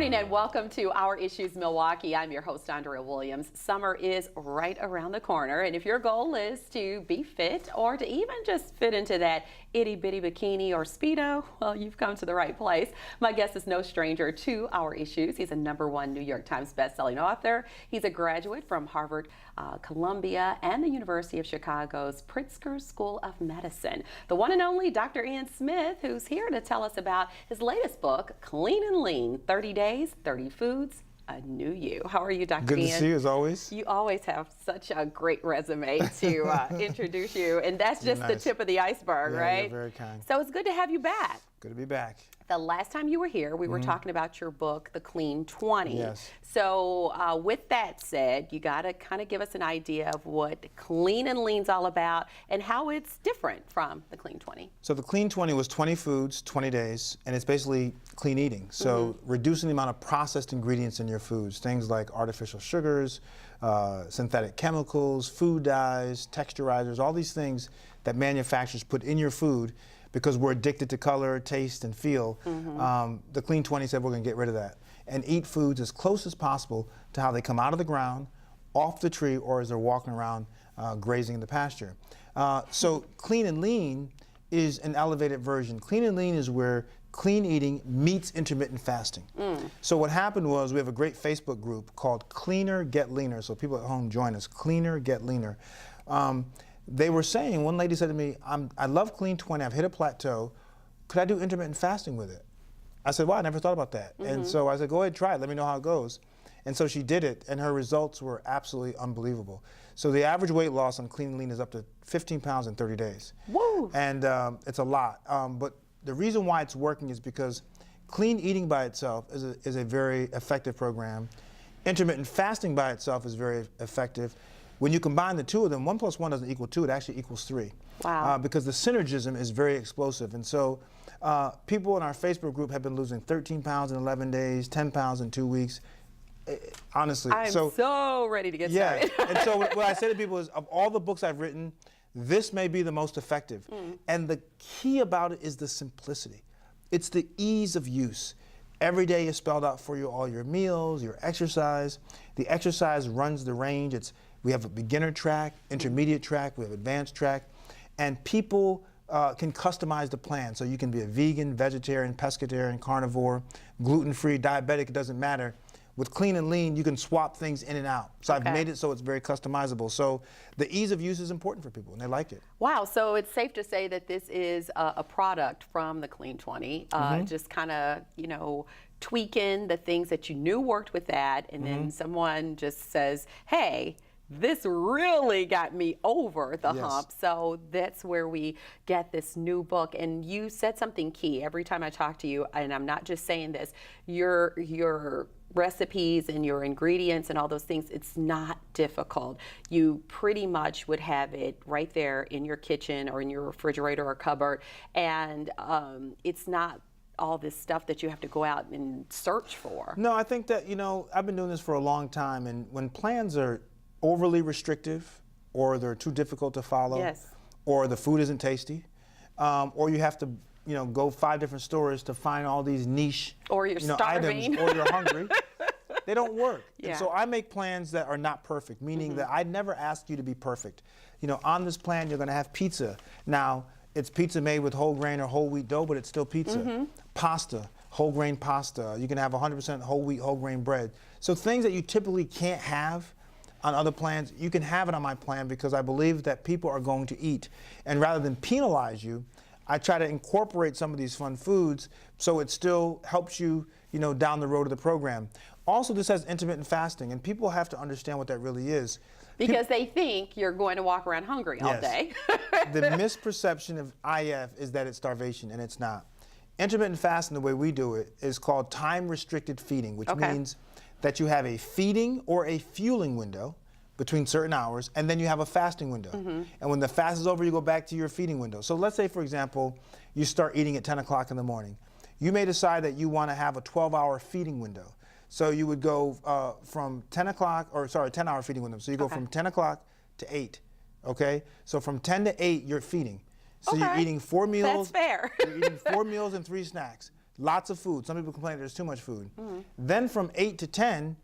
morning and welcome to Our Issues Milwaukee. I'm your host, Andrea Williams. Summer is right around the corner, and if your goal is to be fit or to even just fit into that itty bitty bikini or Speedo, well, you've come to the right place. My guest is no stranger to Our Issues. He's a #1 New York Times bestselling author. He's a graduate from Harvard, Columbia, and the University of Chicago's Pritzker School of Medicine. The one and only Dr. Ian Smith, who's here to tell us about his latest book, Clean and Lean, 30 Days, 30 Foods, a New You. How are you, Dr. Ian? Good to see you, as always. You always have such a great resume to introduce you, and that's just the tip of the iceberg, right? You're very kind. So it's good to have you back. Good to be back. The last time you were here, we were talking about your book, The Clean 20. Yes. So with that said, you got to kind of give us an idea of what Clean and Lean's all about and how it's different from The Clean 20. So the Clean 20 was 20 foods, 20 days, and it's basically clean eating. So reducing the amount of processed ingredients in your foods, things like artificial sugars, synthetic chemicals, food dyes, texturizers, all these things that manufacturers put in your food because we're addicted to color, taste, and feel. The Clean 20 said we're going to get rid of that and eat foods as close as possible to how they come out of the ground, off the tree, or as they're walking around grazing in the pasture. So Clean and Lean is an elevated version. Clean and Lean is where clean eating meets intermittent fasting. So what happened was we have a great Facebook group called Cleaner Get Leaner. So people at home join us, Cleaner Get Leaner. They were saying, one lady said to me, I love Clean 20, I've hit a plateau. Could I do intermittent fasting with it? I said, wow, I never thought about that. And so I said, go ahead, try it, let me know how it goes. And so she did it, and her results were absolutely unbelievable. So the average weight loss on Clean and Lean is up to 15 pounds in 30 days. Woo! And it's a lot. But the reason why it's working is because clean eating by itself is a very effective program. Intermittent fasting by itself is very effective. When you combine the two of them, 1 + 1 doesn't equal 2, it actually equals 3. Wow. Because the synergism is very explosive. And so people in our Facebook group have been losing 13 pounds in 11 days, 10 pounds in 2 weeks. Honestly. I'm so ready to get started. And so what I say to people is, of all the books I've written, this may be the most effective. And the key about it is the simplicity. It's the ease of use. Every day is spelled out for you, all your meals, your exercise. The exercise runs the range. We have a beginner track, intermediate track, we have advanced track, and people can customize the plan. So you can be a vegan, vegetarian, pescatarian, carnivore, gluten-free, diabetic, it doesn't matter. With Clean and Lean, you can swap things in and out. So I've made it so it's very customizable. So the ease of use is important for people, and they like it. Wow, so it's safe to say that this is a product from the Clean 20, just kind of, you know, tweaking the things that you knew worked with that, and then someone just says, hey, this really got me over the hump. So that's where we get this new book. And you said something key every time I talk to you, and I'm not just saying this, your recipes and your ingredients and all those things, it's not difficult. You pretty much would have it right there in your kitchen or in your refrigerator or cupboard, and it's not all this stuff that you have to go out and search for. No, I think that, you know, I've been doing this for a long time, and when plans are overly restrictive, or they're too difficult to follow, or the food isn't tasty, or you have to, you know, go 5 different stores to find all these niche, or you're starving, items, or you're hungry, they don't work. And so I make plans that are not perfect, meaning that I never ask you to be perfect. You know, on this plan, you're going to have pizza. Now, it's pizza made with whole grain or whole wheat dough, but it's still pizza. Pasta, whole grain pasta. You can have 100% whole wheat, whole grain bread. So things that you typically can't have on other plans, you can have it on my plan because I believe that people are going to eat. And rather than penalize you, I try to incorporate some of these fun foods so it still helps you, you know, down the road of the program. Also, this has intermittent fasting, and people have to understand what that really is. Because they think you're going to walk around hungry all day. The misperception of IF is that it's starvation, and it's not. Intermittent fasting, the way we do it, is called time-restricted feeding, which means that you have a feeding or a fueling window between certain hours, and then you have a fasting window. And when the fast is over, you go back to your feeding window. So let's say, for example, you start eating at 10 o'clock in the morning. You may decide that you want to have a 12-hour feeding window. So you would go from 10 o'clock, or sorry, 10-hour feeding window. So you go from 10 o'clock to 8, okay? So from 10 to 8, you're feeding. So you're eating 4 meals. That's fair. You're eating 4 meals and 3 snacks. lots of food. Some people complain there's too much food. Then from 8 to 10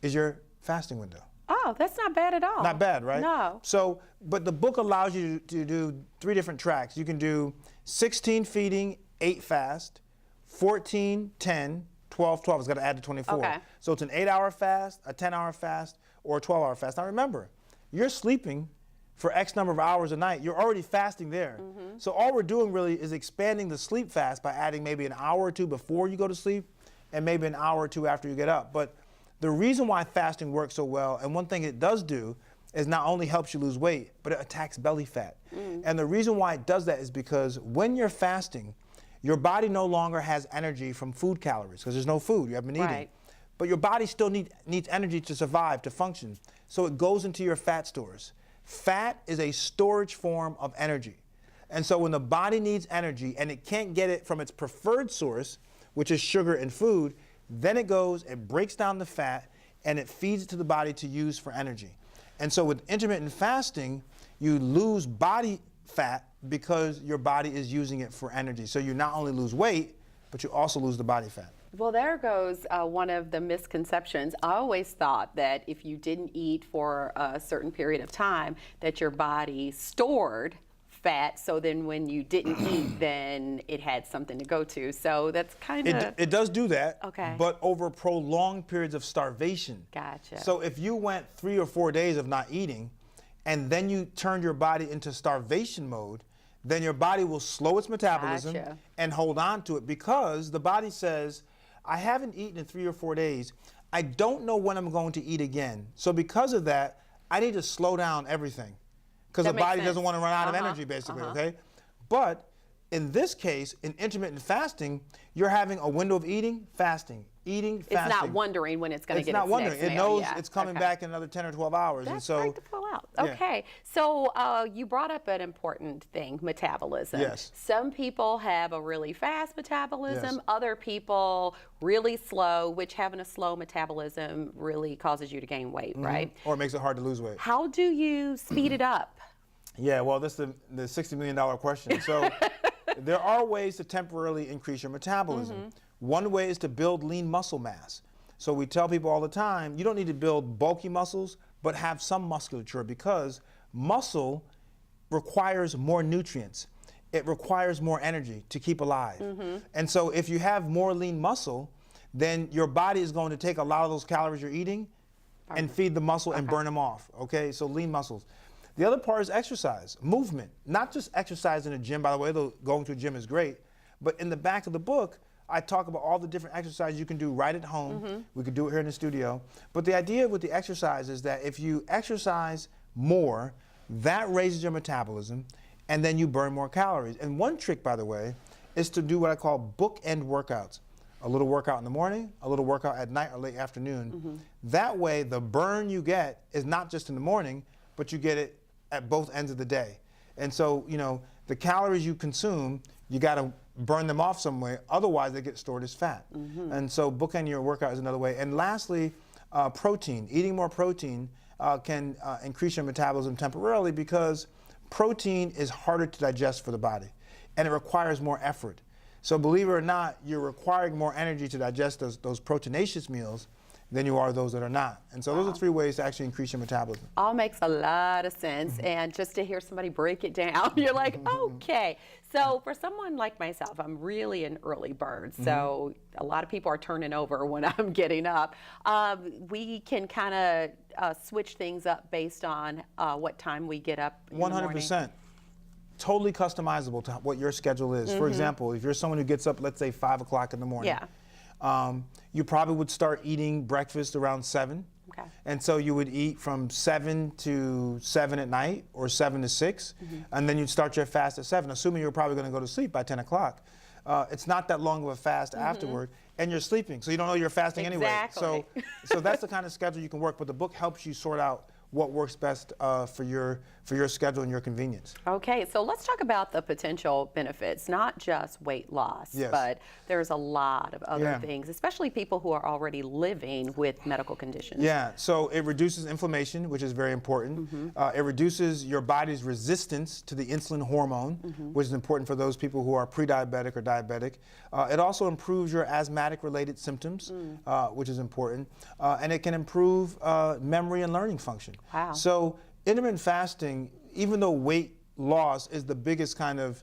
is your fasting window. Oh, that's not bad at all. Not bad, right? No. So, but the book allows you to do 3 different tracks. You can do 16 feeding, 8 fast, 14, 10, 12, 12. It's got to add to 24. Okay. So it's an 8-hour fast, a 10-hour fast, or a 12-hour fast. Now remember, you're sleeping for X number of hours a night. You're already fasting there. So all we're doing really is expanding the sleep fast by adding maybe an hour or 2 before you go to sleep and maybe an hour or 2 after you get up. But the reason why fasting works so well, and one thing it does do, is not only helps you lose weight, but it attacks belly fat. And the reason why it does that is because when you're fasting, your body no longer has energy from food calories because there's no food, you haven't been eating. Right. But your body still needs energy to survive, to function. So it goes into your fat stores. Fat is a storage form of energy. And so when the body needs energy and it can't get it from its preferred source, which is sugar and food, then it goes, it breaks down the fat, and it feeds it to the body to use for energy. And so with intermittent fasting, you lose body fat because your body is using it for energy. So you not only lose weight, but you also lose the body fat. Well, there goes one of the misconceptions. I always thought that if you didn't eat for a certain period of time, that your body stored fat, so then when you didn't eat, then it had something to go to. So that's kind of... It does do that, Okay. but over prolonged periods of starvation. Gotcha. So if you went 3 or 4 days of not eating, and then you turned your body into starvation mode, then your body will slow its metabolism Gotcha. and hold on to it because the body says, I haven't eaten in 3 or 4 days. I don't know when I'm going to eat again. So because of that, I need to slow down everything. Because the That makes body sense. doesn't want to run out of energy, basically, okay? But in this case, in intermittent fasting, you're having a window of eating, fasting, eating, fasting. It's not wondering when it's going to get It's not its wondering. next It meal. knows Yeah. it's coming Okay. back in another 10 or 12 hours. That's and so, right to pull out. yeah. Okay, so you brought up an important thing, metabolism. Yes. Some people have a really fast metabolism, Yes. other people really slow, which having a slow metabolism really causes you to gain weight, right? or it makes it hard to lose weight. How do you speed it up? Yeah, well, that's the $60 million question. So there are ways to temporarily increase your metabolism. One way is to build lean muscle mass. So we tell people all the time, you don't need to build bulky muscles, but have some musculature because muscle requires more nutrients. It requires more energy to keep alive. And so if you have more lean muscle, then your body is going to take a lot of those calories you're eating and feed the muscle and burn them off, okay? So lean muscles. The other part is exercise, movement. Not just exercise in a gym, by the way, though going to a gym is great, but in the back of the book, I talk about all the different exercises you can do right at home. We could do it here in the studio. But the idea with the exercise is that if you exercise more, that raises your metabolism, and then you burn more calories. And one trick, by the way, is to do what I call bookend workouts. A little workout in the morning, a little workout at night or late afternoon. That way, the burn you get is not just in the morning, but you get it at both ends of the day. And so, you know, the calories you consume, you got to burn them off some way, otherwise they get stored as fat. And so bookend your workout is another way. And lastly, protein. Eating more protein can increase your metabolism temporarily because protein is harder to digest for the body and it requires more effort. So believe it or not, you're requiring more energy to digest those proteinaceous meals than you are those that are not. And so those are 3 ways to actually increase your metabolism. All makes a lot of sense. And just to hear somebody break it down, you're like, okay. So for someone like myself, I'm really an early bird. So a lot of people are turning over when I'm getting up. We can kind of switch things up based on what time we get up in the morning. 100%. Totally customizable to what your schedule is. For example, if you're someone who gets up, let's say 5 o'clock in the morning. You probably would start eating breakfast around 7. Okay. And so you would eat from 7 to 7 at night or 7 to 6. And then you'd start your fast at 7, assuming you're probably going to go to sleep by 10 o'clock. It's not that long of a fast afterward. And you're sleeping, so you don't know you're fasting anyway. Exactly. So that's the kind of schedule you can work. But the book helps you sort out what works best for your schedule and your convenience. Okay, so let's talk about the potential benefits, not just weight loss, Yes. but there's a lot of other Yeah. things, especially people who are already living with medical conditions. Yeah, so it reduces inflammation, which is very important. It reduces your body's resistance to the insulin hormone, which is important for those people who are pre-diabetic or diabetic. It also improves your asthmatic-related symptoms, which is important. And it can improve memory and learning function. Wow. So intermittent fasting, even though weight loss is the biggest kind of,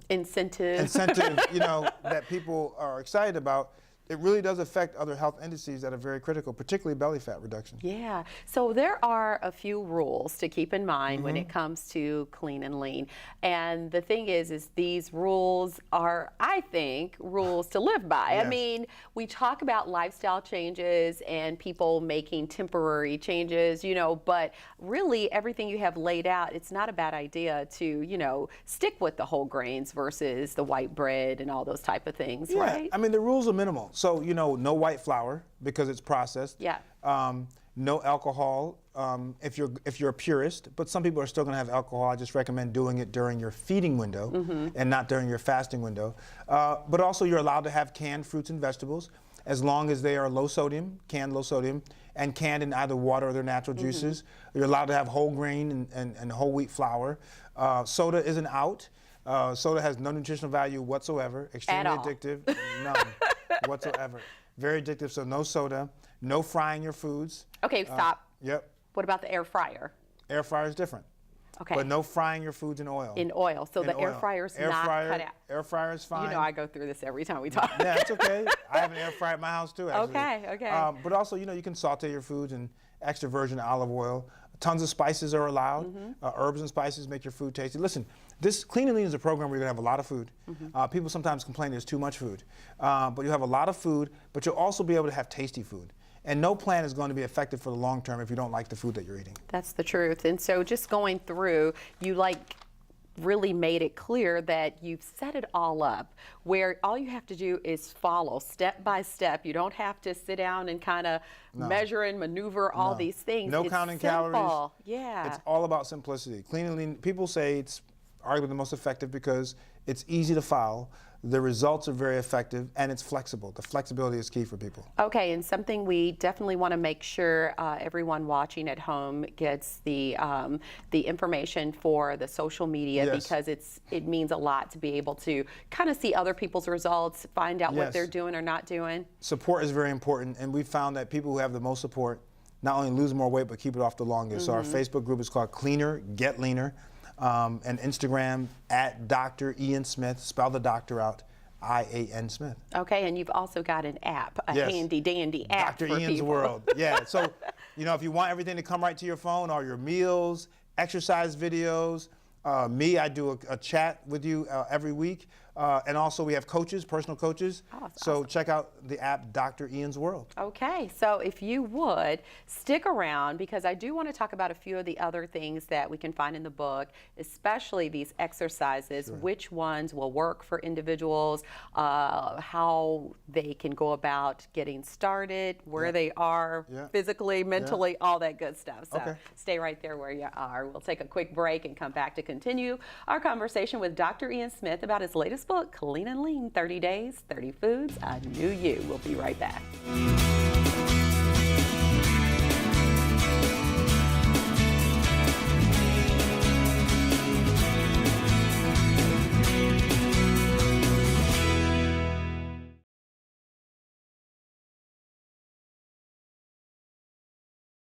Incentive. that people are excited about, it really does affect other health indices that are very critical, particularly belly fat reduction. Yeah, so there are a few rules to keep in mind when it comes to clean and lean. And the thing is these rules are, I think, rules to live by. Yes. I mean, we talk about lifestyle changes and people making temporary changes, but really everything you have laid out, it's not a bad idea to, stick with the whole grains versus the white bread and all those type of things, Yeah, right? I mean, the rules are minimal. So, no white flour because it's processed. Yeah. No alcohol if you're a purist, but some people are still going to have alcohol. I just recommend doing it during your feeding window and not during your fasting window. But also you're allowed to have canned fruits and vegetables as long as they are low sodium, and canned in either water or their natural juices. You're allowed to have whole grain and whole wheat flour. Soda isn't out. Soda has no nutritional value whatsoever, extremely addictive, none whatsoever. Very addictive, so no soda, no frying your foods. Okay, stop. Yep. What about the air fryer? Air fryer is different. Okay. But no frying your foods in oil. In oil. So In the air oil. fryer's Air not fryer, cut out. Air fryer is fine. I go through this every time we talk. Yeah, it's okay. I have an air fryer at my house too, actually. Okay. But also, you can saute your foods in extra virgin olive oil. Tons of spices are allowed. Herbs and spices make your food tasty. Listen, this Clean and Lean is a program where you're going to have a lot of food. People sometimes complain there's too much food. But you have a lot of food, but you'll also be able to have tasty food. And no plan is going to be effective for the long term if you don't like the food that you're eating. That's the truth. And so just going through, you really made it clear that you've set it all up where all you have to do is follow step by step. You don't have to sit down and kind of measure and maneuver all these things. No it's counting simple. calories. Yeah. It's all about simplicity. Clean and Lean, people say it's arguably the most effective because it's easy to follow, the results are very effective, and it's flexible. The flexibility is key for people. Okay, and something we definitely want to make sure everyone watching at home gets the information for the social media because it means a lot to be able to kind of see other people's results, find out what they're doing or not doing. Support is very important, and we found that people who have the most support not only lose more weight but keep it off the longest. So our Facebook group is called Cleaner, Get Leaner. And Instagram at Dr. Ian Smith, spell the doctor out, I-A-N Smith. Okay, and you've also got an app, a handy dandy app Dr. for Ian's people. World. Yeah, so if you want everything to come right to your phone, all your meals, exercise videos, I do a chat with you every week. And also we have coaches, personal coaches. Oh, that's so awesome. check out the app Dr. Ian's World. Okay, so if you would stick around because I do want to talk about a few of the other things that we can find in the book, especially these exercises, which ones will work for individuals, how they can go about getting started, where they are physically, mentally, all that good stuff. So stay right there where you are. We'll take a quick break and come back to continue our conversation with Dr. Ian Smith about his latest book, Clean and Lean, 30 Days, 30 Foods, A New You. We'll be right back.